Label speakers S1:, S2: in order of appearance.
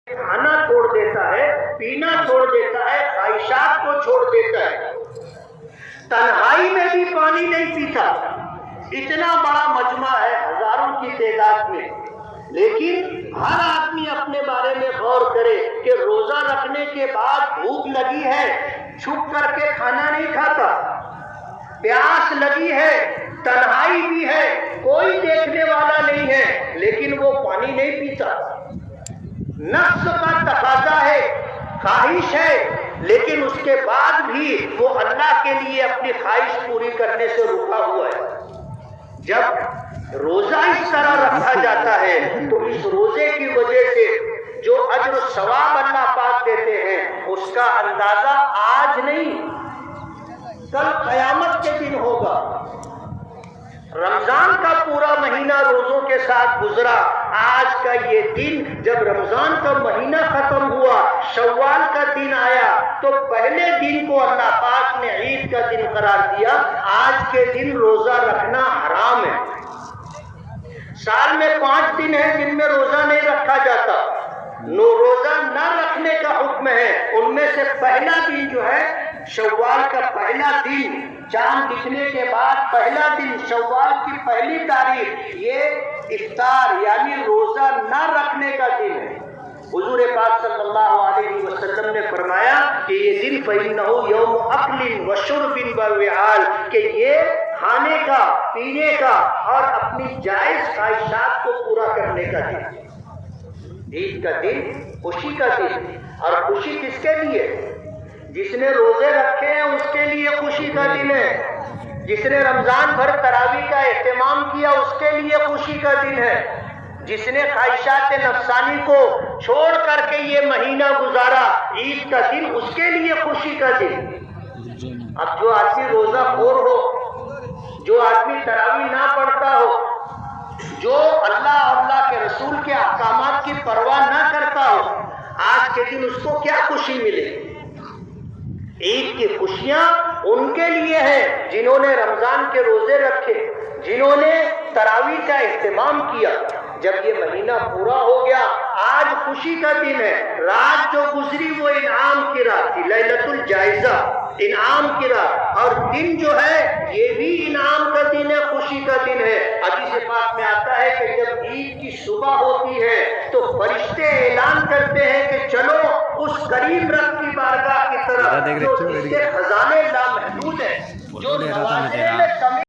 S1: کھانا چھوڑ دیتا ہے، پینا چھوڑ دیتا ہے، خواہشات کو چھوڑ دیتا ہے، تنہائی میں بھی پانی نہیں پیتا۔ اتنا بڑا مجمع ہے ہزاروں کی تعداد میں، لیکن ہر آدمی اپنے بارے میں غور کرے کہ روزہ رکھنے کے بعد بھوک لگی ہے، چھپ کر کے کھانا نہیں کھاتا، پیاس لگی ہے، تنہائی بھی ہے، کوئی دیکھنے والا نہیں ہے، لیکن وہ پانی نہیں پیتا۔ نفس کا تقاضا ہے، خواہش ہے، لیکن اس کے بعد بھی وہ اللہ کے لیے اپنی خواہش پوری کرنے سے رکا ہوا ہے۔ جب روزہ اس طرح رکھا جاتا ہے تو اس روزے کی وجہ سے جو اجر و ثواب اللہ پاک دیتے ہیں اس کا اندازہ آج نہیں، کل قیامت کے دن ہوگا۔ رمضان کا پورا مہینہ روزوں کے ساتھ گزرا، آج کا یہ دن جب رمضان کا مہینہ ختم ہوا، شوال کا دن آیا تو پہلے دن کو اللہ پاک نے عید کا دن قرار دیا۔ آج کے دن روزہ رکھنا حرام ہے۔ سال میں 5 دن ہیں جن میں روزہ نہیں رکھا جاتا، روزہ نہ رکھنے کا حکم ہے۔ ان میں سے پہلا دن جو ہے شوال کا پہلا دن، چاند دکھنے کے بعد پہلا دن، شوال کی پہلی تاریخ، یہ افطار یعنی روزہ نہ رکھنے کا دن ہے۔ حضور پاک صلی اللہ علیہ وسلم نے فرمایا کہ یہ دن فَإِنَّهُ يَوْمُ أَكْلٍ وَشُرْبٍ وَوِعَالٍ، کہ یہ کھانے کا، پینے کا اور اپنی جائز خواہشات کو پورا کرنے کا دن۔ عید کا دن خوشی کا دن، اور خوشی کس کے لیے؟ جس نے روزے رکھے ہیں اس کے لیے خوشی کا دن ہے، جس نے رمضان بھر تراویح کا اہتمام کیا اس کے لیے خوشی کا دن ہے، جس نے خواہشات نفسانی کو چھوڑ کر کے یہ مہینہ گزارا، عید کا دن اس کے لیے خوشی کا دن۔ اب جو آدمی روزہ خور ہو، جو آدمی تراویح نہ پڑھتا ہو، جو اللہ اور اللہ کے رسول کے احکامات کی پرواہ نہ کرتا ہو، آج کے دن اس کو کیا خوشی ملے؟ عید کی خوشیاں ان کے لیے ہیں جنہوں نے رمضان کے روزے رکھے، جنہوں نے تراویح کا اہتمام کیا۔ جب یہ مہینہ پورا ہو گیا، آج خوشی کا دن ہے۔ رات جو گزری وہ انعام کی رات تھی، لیلۃ الجائزہ، انعام کی رات، اور دن جو ہے یہ بھی انعام کا دن ہے، خوشی کا دن ہے۔ حدیث پاک میں آتا ہے کہ جب عید کی صبح ہوتی ہے تو فرشتے اعلان کرتے ہیں کہ چلو اس کریم رب کی بارگاہ کی طرف جو جس کے خزانے لامحدود ہیں، جو نوازنے میں کمی